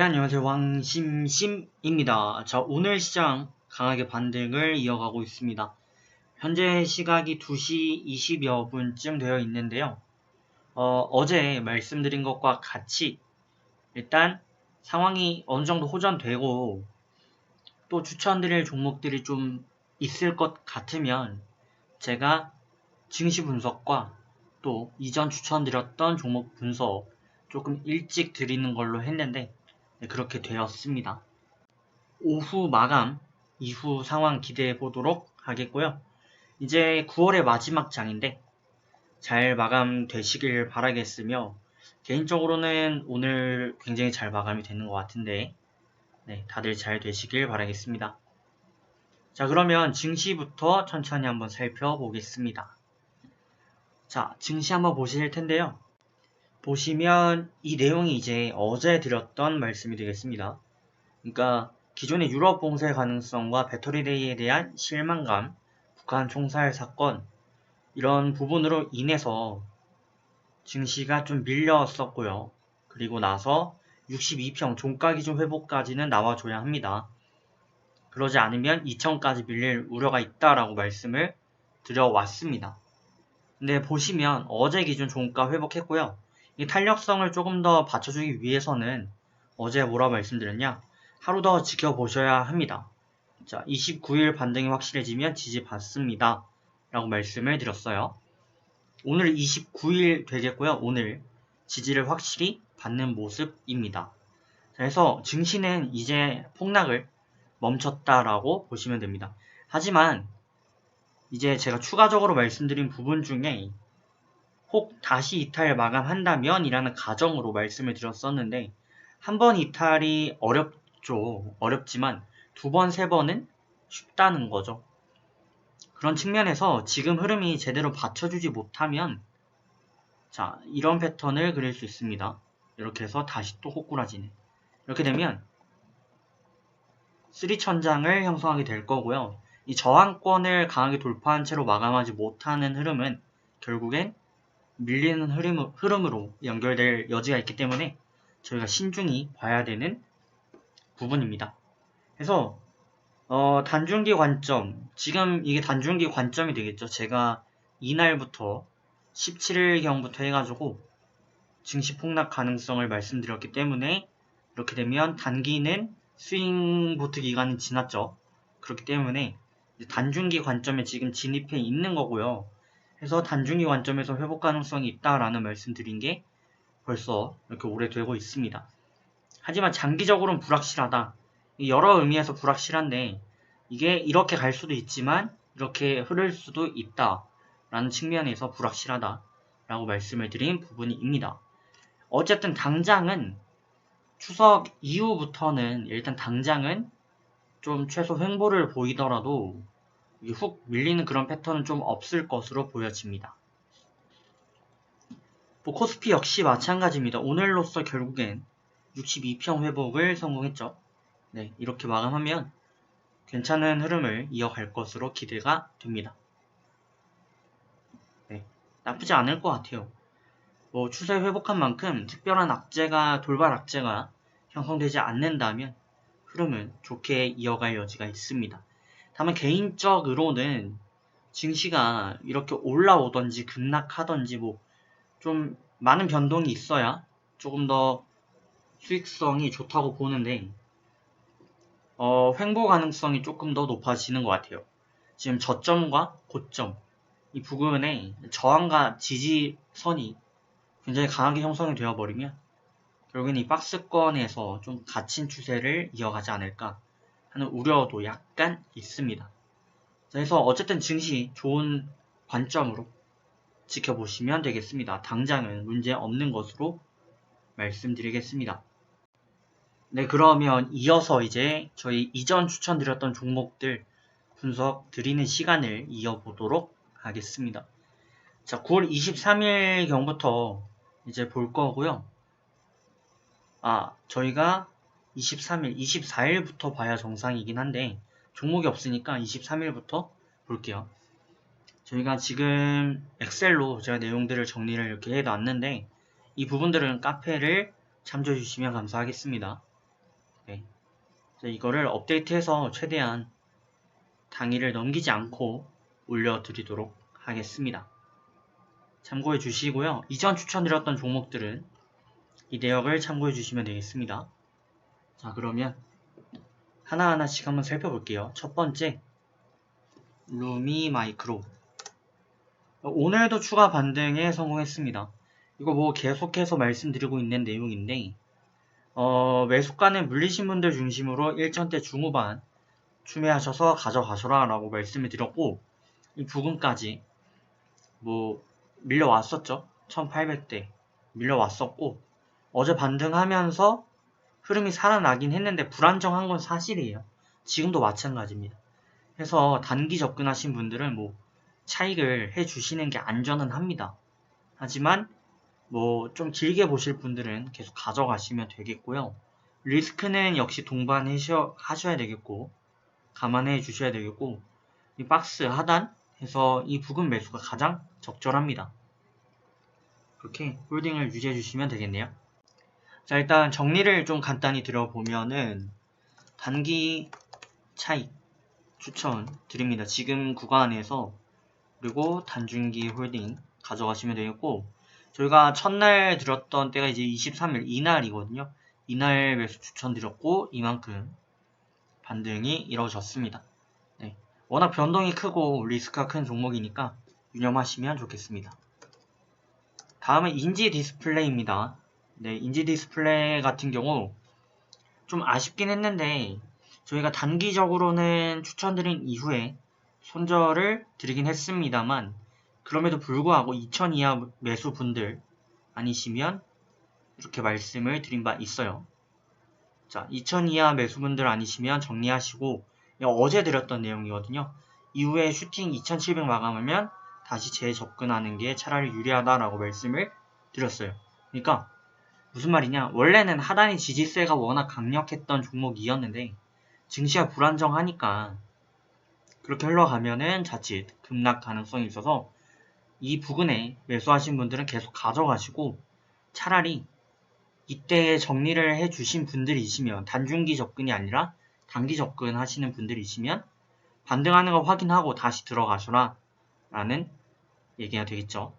네, 안녕하세요. 왕심심입니다. 자, 오늘 시장 강하게 반등을 이어가고 있습니다. 현재 시각이 2시 20여 분쯤 되어 있는데요. 어제 말씀드린 것과 같이 일단 상황이 어느 정도 호전되고 또 추천드릴 종목들이 좀 있을 것 같으면 제가 증시 분석과 또 이전 추천드렸던 종목 분석 조금 일찍 드리는 걸로 했는데 그렇게 되었습니다. 오후 마감 이후 상황 기대해 보도록 하겠고요. 이제 9월의 마지막 장인데 잘 마감되시길 바라겠으며 개인적으로는 오늘 굉장히 잘 마감이 되는 것 같은데 다들 잘 되시길 바라겠습니다. 자, 그러면 증시부터 천천히 한번 살펴보겠습니다. 자, 증시 한번 보실 텐데요. 보시면 이 내용이 이제 어제 드렸던 말씀이 되겠습니다. 그러니까 기존의 유럽 봉쇄 가능성과 배터리데이에 대한 실망감, 북한 총살 사건 이런 부분으로 인해서 증시가 좀 밀렸었고요. 그리고 나서 62평 종가 기준 회복까지는 나와줘야 합니다. 그러지 않으면 2000까지 밀릴 우려가 있다라고 말씀을 드려왔습니다. 근데 보시면 어제 기준 종가 회복했고요. 이 탄력성을 조금 더 받쳐주기 위해서는 어제 뭐라 말씀드렸냐? 하루 더 지켜보셔야 합니다. 자, 29일 반등이 확실해지면 지지 받습니다. 라고 말씀을 드렸어요. 오늘 29일 되겠고요. 오늘 지지를 확실히 받는 모습입니다. 그래서 증시는 이제 폭락을 멈췄다라고 보시면 됩니다. 하지만 이제 제가 추가적으로 말씀드린 부분 중에 혹 다시 이탈 마감한다면 이라는 가정으로 말씀을 드렸었는데 한 번 이탈이 어렵지만 두 번, 세 번은 쉽다는 거죠. 그런 측면에서 지금 흐름이 제대로 받쳐주지 못하면 자, 이런 패턴을 그릴 수 있습니다. 이렇게 해서 다시 또 호꾸라지는 이렇게 되면 3천장을 형성하게 될 거고요. 이 저항권을 강하게 돌파한 채로 마감하지 못하는 흐름은 결국엔 밀리는 흐름으로 연결될 여지가 있기 때문에 저희가 신중히 봐야 되는 부분입니다. 그래서 단중기 관점, 지금 이게 단중기 관점이 되겠죠. 제가 이날부터 17일경부터 해가지고 증시 폭락 가능성을 말씀드렸기 때문에 이렇게 되면 단기는 스윙 보트 기간은 지났죠. 그렇기 때문에 단중기 관점에 지금 진입해 있는 거고요. 그래서 단중기 관점에서 회복 가능성이 있다라는 말씀드린 게 벌써 이렇게 오래되고 있습니다. 하지만 장기적으로는 불확실하다. 여러 의미에서 불확실한데 이게 이렇게 갈 수도 있지만 이렇게 흐를 수도 있다라는 측면에서 불확실하다라고 말씀을 드린 부분입니다. 어쨌든 당장은 추석 이후부터는 일단 당장은 좀 최소 횡보를 보이더라도 훅 밀리는 그런 패턴은 좀 없을 것으로 보여집니다. 코스피 역시 마찬가지입니다. 오늘로써 결국엔 62평 회복을 성공했죠. 네, 이렇게 마감하면 괜찮은 흐름을 이어갈 것으로 기대가 됩니다. 네, 나쁘지 않을 것 같아요. 추세 회복한 만큼 특별한 돌발 악재가 형성되지 않는다면 흐름은 좋게 이어갈 여지가 있습니다. 다만 개인적으로는 증시가 이렇게 올라오던지 급락하던지 좀 많은 변동이 있어야 조금 더 수익성이 좋다고 보는데 횡보 가능성이 조금 더 높아지는 것 같아요. 지금 저점과 고점 이 부근에 저항과 지지선이 굉장히 강하게 형성이 되어버리면 결국엔 이 박스권에서 좀 갇힌 추세를 이어가지 않을까 하는 우려도 약간 있습니다. 그래서 어쨌든 증시 좋은 관점으로 지켜보시면 되겠습니다. 당장은 문제 없는 것으로 말씀드리겠습니다. 네, 그러면 이어서 이제 저희 이전 추천드렸던 종목들 분석 드리는 시간을 이어보도록 하겠습니다. 자, 9월 23일경부터 이제 볼 거고요. 저희가 23일, 24일부터 봐야 정상이긴 한데 종목이 없으니까 23일부터 볼게요. 저희가 지금 엑셀로 제가 내용들을 정리를 이렇게 해놨는데 이 부분들은 카페를 참조해 주시면 감사하겠습니다. 네. 이거를 업데이트해서 최대한 당일을 넘기지 않고 올려드리도록 하겠습니다. 참고해 주시고요. 이전 추천드렸던 종목들은 이 내역을 참고해 주시면 되겠습니다. 자, 그러면 하나하나씩 한번 살펴볼게요. 첫 번째, 루미 마이크로. 오늘도 추가 반등에 성공했습니다. 이거 뭐 계속해서 말씀드리고 있는 내용인데, 매수가는 물리신 분들 중심으로 1천대 중후반 추매하셔서 가져가셔라 라고 말씀을 드렸고, 이 부근까지 뭐 밀려왔었죠. 1800대 밀려왔었고, 어제 반등하면서 흐름이 살아나긴 했는데 불안정한 건 사실이에요. 지금도 마찬가지입니다. 그래서 단기 접근하신 분들은 뭐 차익을 해주시는 게 안전은 합니다. 하지만 뭐 좀 길게 보실 분들은 계속 가져가시면 되겠고요. 리스크는 역시 동반하셔야 되겠고 감안해 주셔야 되겠고, 이 박스 하단 해서 이 부근 매수가 가장 적절합니다. 그렇게 홀딩을 유지해 주시면 되겠네요. 자, 일단 정리를 좀 간단히 드려보면은 단기 차익 추천 드립니다. 지금 구간에서. 그리고 단중기 홀딩 가져가시면 되겠고, 저희가 첫날 드렸던 때가 이제 23일 이날이거든요. 이날 매수 추천드렸고 이만큼 반등이 이루어졌습니다. 네. 워낙 변동이 크고 리스크가 큰 종목이니까 유념하시면 좋겠습니다. 다음은 인지 디스플레이입니다. 네, 인지 디스플레이 같은 경우 좀 아쉽긴 했는데 저희가 단기적으로는 추천드린 이후에 손절을 드리긴 했습니다만, 그럼에도 불구하고 2000 이하 매수분들 아니시면 이렇게 말씀을 드린 바 있어요. 자, 2000 이하 매수분들 아니시면 정리하시고, 어제 드렸던 내용이거든요. 이후에 슈팅 2700 마감하면 다시 재접근하는 게 차라리 유리하다라고 말씀을 드렸어요. 그러니까 무슨 말이냐, 원래는 하단의 지지세가 워낙 강력했던 종목이었는데 증시가 불안정하니까 그렇게 흘러가면은 자칫 급락 가능성이 있어서 이 부근에 매수하신 분들은 계속 가져가시고, 차라리 이때에 정리를 해주신 분들이시면, 단중기 접근이 아니라 단기 접근 하시는 분들이시면 반등하는 거 확인하고 다시 들어가셔라 라는 얘기가 되겠죠.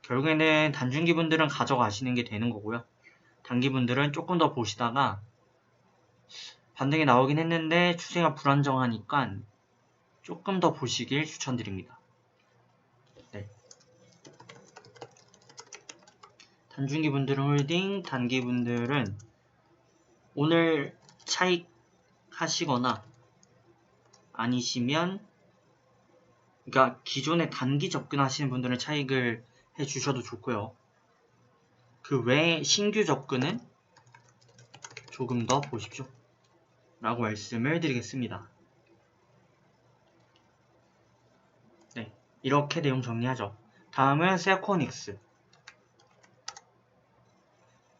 결국에는 단중기 분들은 가져가시는 게 되는 거고요. 단기 분들은 조금 더 보시다가 반등이 나오긴 했는데 추세가 불안정하니까 조금 더 보시길 추천드립니다. 네. 단중기 분들은 홀딩, 단기 분들은 오늘 차익 하시거나 아니시면, 그러니까 기존에 단기 접근하시는 분들은 차익을 해주셔도 좋고요. 그 외에 신규 접근은 조금 더 보십시오 라고 말씀을 드리겠습니다. 네, 이렇게 내용 정리하죠. 다음은 세코닉스.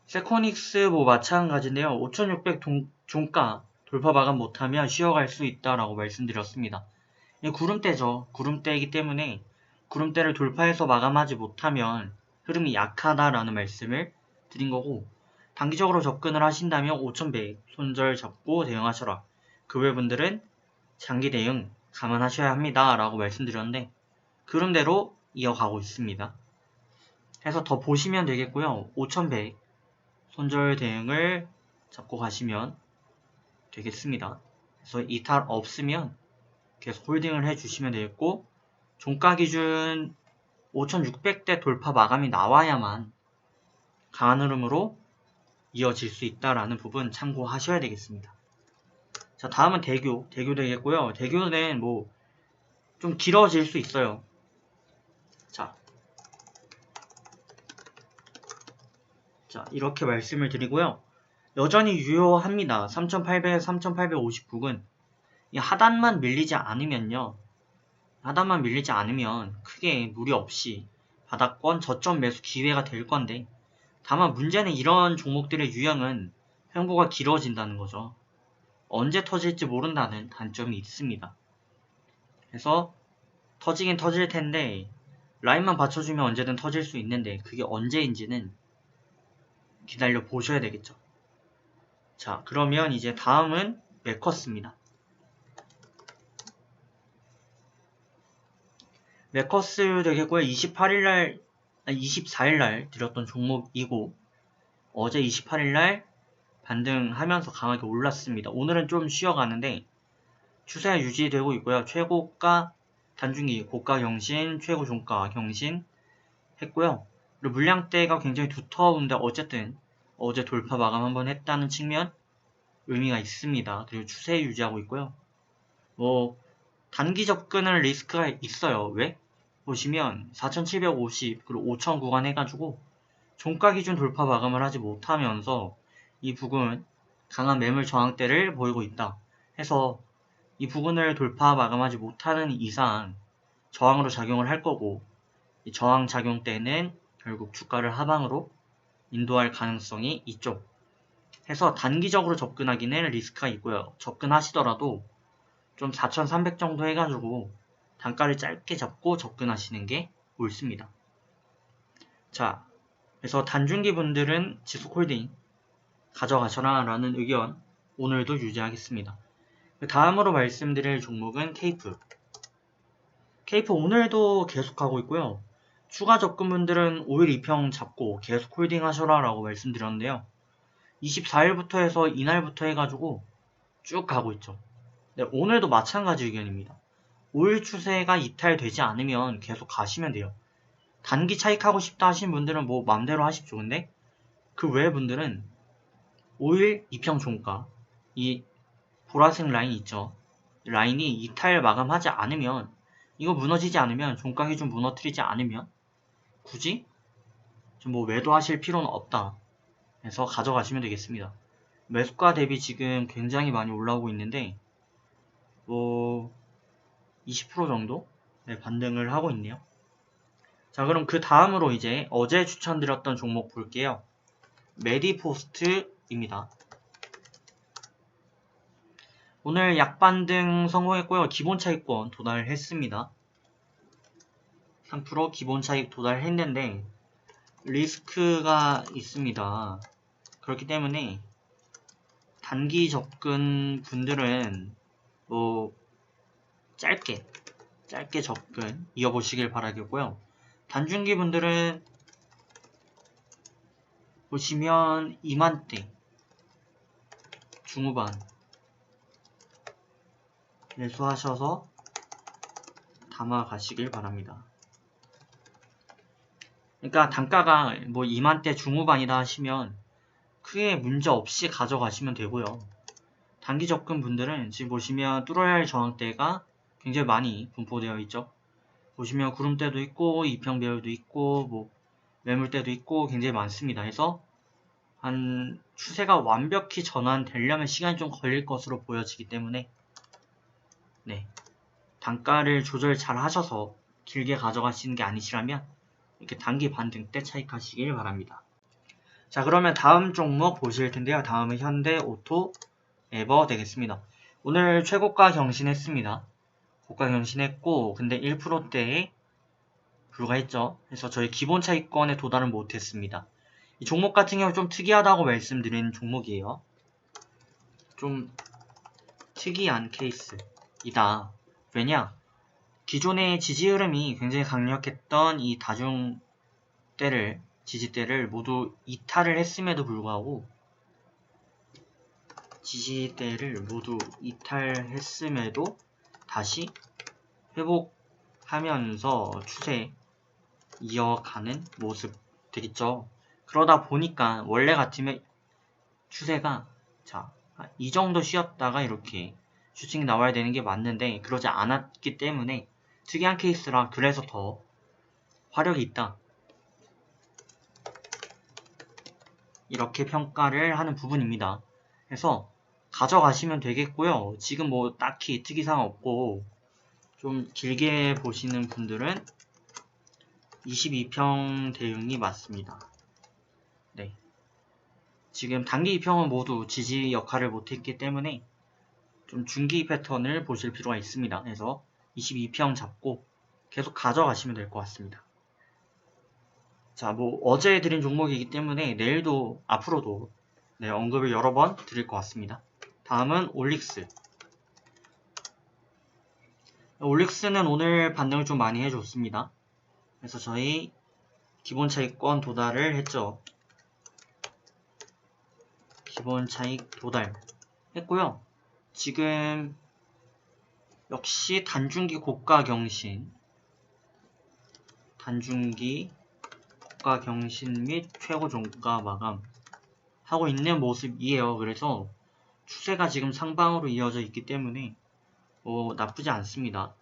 세코닉스 뭐 마찬가지인데요. 5600 종가 돌파 마감 못하면 쉬어갈 수 있다라고 말씀드렸습니다. 구름대죠. 구름대이기 때문에 구름대를 돌파해서 마감하지 못하면 흐름이 약하다라는 말씀을 드린 거고, 단기적으로 접근을 하신다면 5100 손절 잡고 대응하셔라. 그 외 분들은 장기 대응 감안하셔야 합니다 라고 말씀드렸는데 그런대로 이어가고 있습니다. 해서 더 보시면 되겠고요. 5100 손절 대응을 잡고 가시면 되겠습니다. 그래서 이탈 없으면 계속 홀딩을 해주시면 되겠고, 종가 기준 5600대 돌파 마감이 나와야만 강한 흐름으로 이어질 수 있다라는 부분 참고하셔야 되겠습니다. 자, 다음은 대교 되겠고요. 대교는 뭐 좀 길어질 수 있어요. 자, 이렇게 말씀을 드리고요. 여전히 유효합니다. 3800에서 3850 부근. 이 하단만 밀리지 않으면요. 하단만 밀리지 않으면 크게 무리 없이 바닥권 저점 매수 기회가 될 건데, 다만 문제는 이런 종목들의 유형은 횡보가 길어진다는 거죠. 언제 터질지 모른다는 단점이 있습니다. 그래서 터지긴 터질 텐데 라인만 받쳐주면 언제든 터질 수 있는데 그게 언제인지는 기다려 보셔야 되겠죠. 자, 그러면 이제 다음은 메커스입니다. 메커스 되겠고요. 24일날 드렸던 종목이고, 어제 28일날 반등하면서 강하게 올랐습니다. 오늘은 좀 쉬어가는데, 추세 유지되고 있고요. 최고가 단중기, 고가 경신, 최고 종가 경신 했고요. 그리고 물량대가 굉장히 두터운데 어쨌든 어제 돌파 마감 한번 했다는 측면 의미가 있습니다. 그리고 추세 유지하고 있고요. 뭐 단기 접근을 리스크가 있어요. 왜? 보시면 4750 그리고 5000 구간 해가지고 종가 기준 돌파 마감을 하지 못하면서 이 부근 강한 매물 저항대를 보이고 있다. 해서 이 부근을 돌파 마감하지 못하는 이상 저항으로 작용을 할 거고, 이 저항 작용 때는 결국 주가를 하방으로 인도할 가능성이 있죠. 해서 단기적으로 접근하기는 리스크가 있고요. 접근하시더라도 좀 4,300 정도 해가지고 단가를 짧게 잡고 접근하시는 게 옳습니다. 자, 그래서 단중기 분들은 지수홀딩 가져가셔라 라는 의견 오늘도 유지하겠습니다. 다음으로 말씀드릴 종목은 케이프. 케이프 오늘도 계속하고 있고요. 추가 접근분들은 5일 2평 잡고 계속 홀딩 하셔라 라고 말씀드렸는데요. 24일부터 해서 이날부터 해가지고 쭉 가고 있죠. 네, 오늘도 마찬가지 의견입니다. 5일 추세가 이탈되지 않으면 계속 가시면 돼요. 단기 차익하고 싶다 하신 분들은 뭐 맘대로 하십시오. 근데 그 외의 분들은 5일 2평 종가, 이 보라색 라인 있죠. 라인이 이탈 마감하지 않으면, 이거 무너지지 않으면, 종가 기준 무너뜨리지 않으면 굳이 좀 뭐 매도하실 필요는 없다 해서 가져가시면 되겠습니다. 매수가 대비 지금 굉장히 많이 올라오고 있는데 뭐 20% 정도 반등을 하고 있네요. 자, 그럼 그 다음으로 이제 어제 추천드렸던 종목 볼게요. 메디포스트입니다. 오늘 약반등 성공했고요. 기본 차익권 도달했습니다. 3% 기본 차익 도달했는데 리스크가 있습니다. 그렇기 때문에 단기 접근 분들은 뭐 짧게 접근 이어보시길 바라겠고요. 단중기 분들은 보시면 2만대 중후반 매수하셔서 담아 가시길 바랍니다. 그러니까 단가가 뭐 2만대 중후반이다 하시면 크게 문제 없이 가져가시면 되고요. 단기 접근 분들은 지금 보시면 뚫어야 할 저항대가 굉장히 많이 분포되어 있죠. 보시면 구름대도 있고 이평 배열도 있고 뭐 매물대도 있고 굉장히 많습니다. 그래서 한 추세가 완벽히 전환되려면 시간이 좀 걸릴 것으로 보여지기 때문에 단가를 조절 잘 하셔서 길게 가져가시는 게 아니시라면 이렇게 단기 반등 때 차익하시길 바랍니다. 자, 그러면 다음 종목 보실 텐데요. 다음은 현대오토 에버 되겠습니다. 오늘 최고가 경신했습니다. 고가 경신했고 근데 1%대에 불과했죠. 그래서 저희 기본 차익권에 도달은 못했습니다. 이 종목 같은 경우 좀 특이하다고 말씀드린 종목이에요. 좀 특이한 케이스이다. 왜냐? 기존의 지지 흐름이 굉장히 강력했던 이 다중대를 지지대를 모두 이탈을 했음에도 불구하고 지지대를 모두 이탈했음에도 다시 회복하면서 추세 이어가는 모습 되겠죠. 그러다 보니까 원래 같으면 추세가 이 정도 쉬었다가 이렇게 슈팅이 나와야 되는 게 맞는데 그러지 않았기 때문에 특이한 케이스라 그래서 더 화력이 있다. 이렇게 평가를 하는 부분입니다. 그래서 가져가시면 되겠고요. 지금 뭐 딱히 특이사항 없고 좀 길게 보시는 분들은 22평 대응이 맞습니다. 네. 지금 단기 2평은 모두 지지 역할을 못했기 때문에 좀 중기 패턴을 보실 필요가 있습니다. 그래서 22평 잡고 계속 가져가시면 될 것 같습니다. 자, 뭐 어제 드린 종목이기 때문에 내일도 앞으로도 네, 언급을 여러 번 드릴 것 같습니다. 다음은 올릭스. 올릭스는 오늘 반등을 좀 많이 해줬습니다. 그래서 저희 기본 차익권 도달을 했죠. 기본 차익 도달 했고요. 지금 역시 단중기 고가 경신, 단중기 고가 경신 및 최고 종가 마감 하고 있는 모습이에요. 그래서 추세가 지금 상방으로 이어져 있기 때문에 나쁘지 않습니다.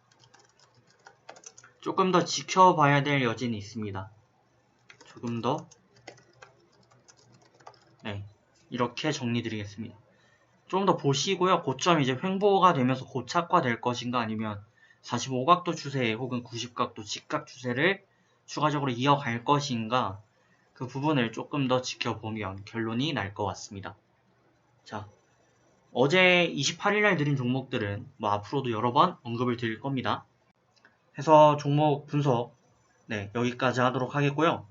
조금 더 지켜봐야 될 여지는 있습니다. 조금 더 이렇게 정리드리겠습니다. 좀 더 보시고요. 고점 이제 횡보가 되면서 고착화될 것인가 아니면 45각도 추세 혹은 90각도 직각 추세를 추가적으로 이어갈 것인가 그 부분을 조금 더 지켜보면 결론이 날 것 같습니다. 자, 어제 28일날 드린 종목들은 앞으로도 여러 번 언급을 드릴 겁니다. 해서 종목 분석 여기까지 하도록 하겠고요.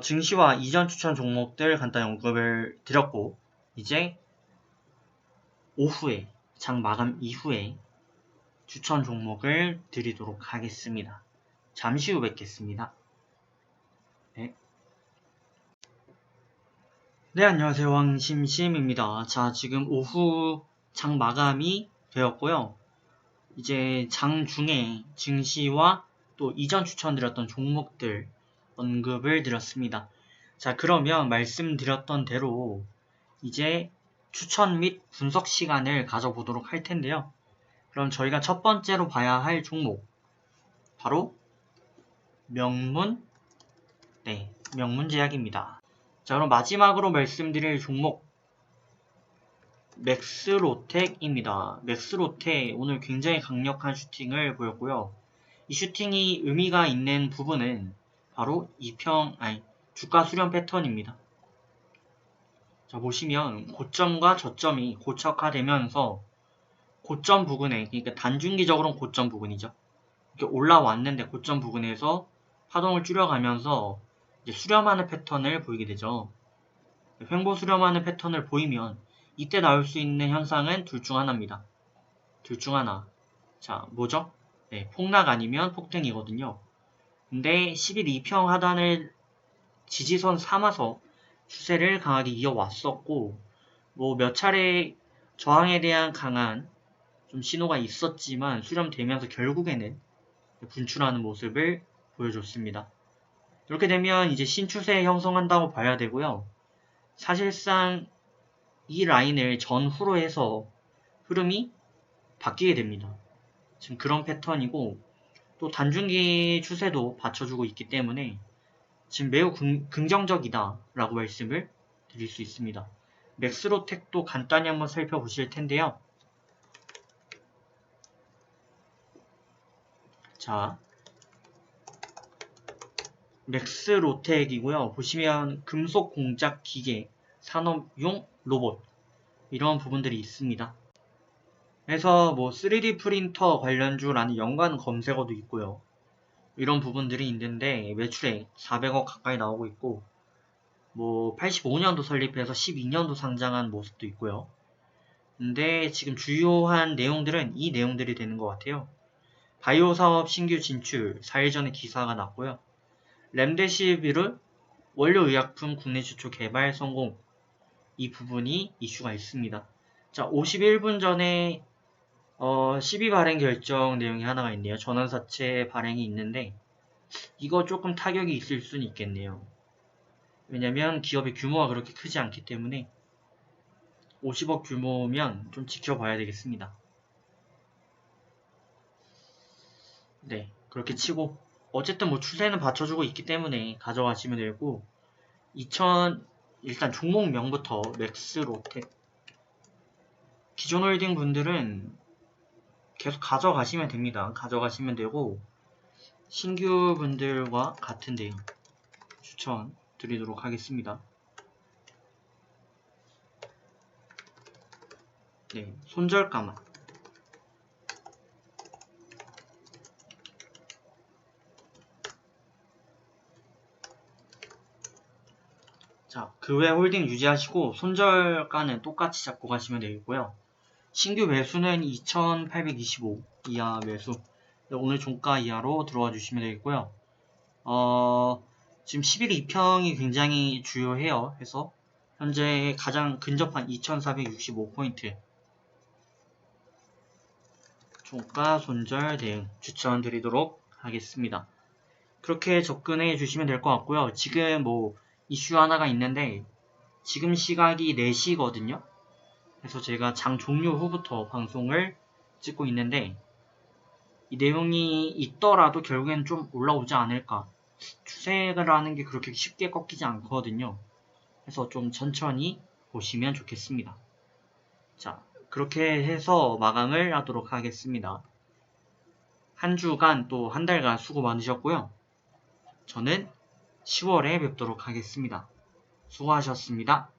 증시와 이전 추천 종목들 간단히 언급을 드렸고 이제 오후에 장 마감 이후에 추천 종목을 드리도록 하겠습니다. 잠시 후 뵙겠습니다. 네, 안녕하세요. 왕심심입니다. 자, 지금 오후 장 마감이 되었고요. 이제 장 중에 증시와 또 이전 추천드렸던 종목들 언급을 드렸습니다. 자, 그러면 말씀드렸던 대로 이제 추천 및 분석 시간을 가져보도록 할 텐데요. 그럼 저희가 첫 번째로 봐야 할 종목 바로 명문제약입니다. 자, 그럼 마지막으로 말씀드릴 종목 맥스로텍입니다. 맥스로텍 오늘 굉장히 강력한 슈팅을 보였고요. 이 슈팅이 의미가 있는 부분은 바로 주가 수렴 패턴입니다. 자, 보시면 고점과 저점이 고착화되면서 고점 부근에, 그러니까 단중기적으로는 고점 부근이죠. 이렇게 올라왔는데 고점 부근에서 파동을 줄여가면서 이제 수렴하는 패턴을 보이게 되죠. 횡보 수렴하는 패턴을 보이면 이때 나올 수 있는 현상은 둘 중 하나입니다. 둘 중 하나. 자, 뭐죠? 폭락 아니면 폭등이거든요. 근데 11 2평 하단을 지지선 삼아서 추세를 강하게 이어왔었고 몇 차례 저항에 대한 강한 좀 신호가 있었지만 수렴되면서 결국에는 분출하는 모습을 보여줬습니다. 이렇게 되면 이제 신추세 형성한다고 봐야 되고요. 사실상 이 라인을 전후로 해서 흐름이 바뀌게 됩니다. 지금 그런 패턴이고 또 단중기 추세도 받쳐주고 있기 때문에 지금 매우 긍정적이다 라고 말씀을 드릴 수 있습니다. 맥스로텍도 간단히 한번 살펴보실 텐데요. 자, 맥스로텍이고요. 보시면 금속 공작 기계, 산업용 로봇 이런 부분들이 있습니다. 그래서 3D 프린터 관련주라는 연관 검색어도 있고요. 이런 부분들이 있는데 매출액 400억 가까이 나오고 있고 85년도 설립해서 12년도 상장한 모습도 있고요. 근데 지금 주요한 내용들은 이 내용들이 되는 것 같아요. 바이오 사업 신규 진출 4일 전에 기사가 났고요. 렘데시비르 원료의약품 국내 최초 개발 성공 이 부분이 이슈가 있습니다. 자, 51분 전에 12 발행 결정 내용이 하나가 있네요. 전환사채 발행이 있는데 이거 조금 타격이 있을 수는 있겠네요. 왜냐면 기업의 규모가 그렇게 크지 않기 때문에 50억 규모면 좀 지켜봐야 되겠습니다. 네, 그렇게 치고 어쨌든 추세는 받쳐주고 있기 때문에 가져가시면 되고 일단 종목명부터 맥스로텍 기존 홀딩 분들은 계속 가져가시면 됩니다. 가져가시면 되고 신규 분들과 같은데 추천 드리도록 하겠습니다. 네, 손절가만 자, 그 외 홀딩 유지하시고 손절가는 똑같이 잡고 가시면 되겠고요. 신규 매수는 2825 이하 매수. 오늘 종가 이하로 들어와 주시면 되겠고요. 지금 11 2평이 굉장히 주요해요. 해서 현재 가장 근접한 2465포인트 종가 손절 대응 추천드리도록 하겠습니다. 그렇게 접근해 주시면 될 것 같고요. 지금 뭐 이슈 하나가 있는데 지금 시각이 4시거든요. 그래서 제가 장 종료 후부터 방송을 찍고 있는데 이 내용이 있더라도 결국엔 좀 올라오지 않을까. 추세를 하는 게 그렇게 쉽게 꺾이지 않거든요. 그래서 좀 천천히 보시면 좋겠습니다. 자, 그렇게 해서 마감을 하도록 하겠습니다. 한 주간 또 한 달간 수고 많으셨고요. 저는 10월에 뵙도록 하겠습니다. 수고하셨습니다.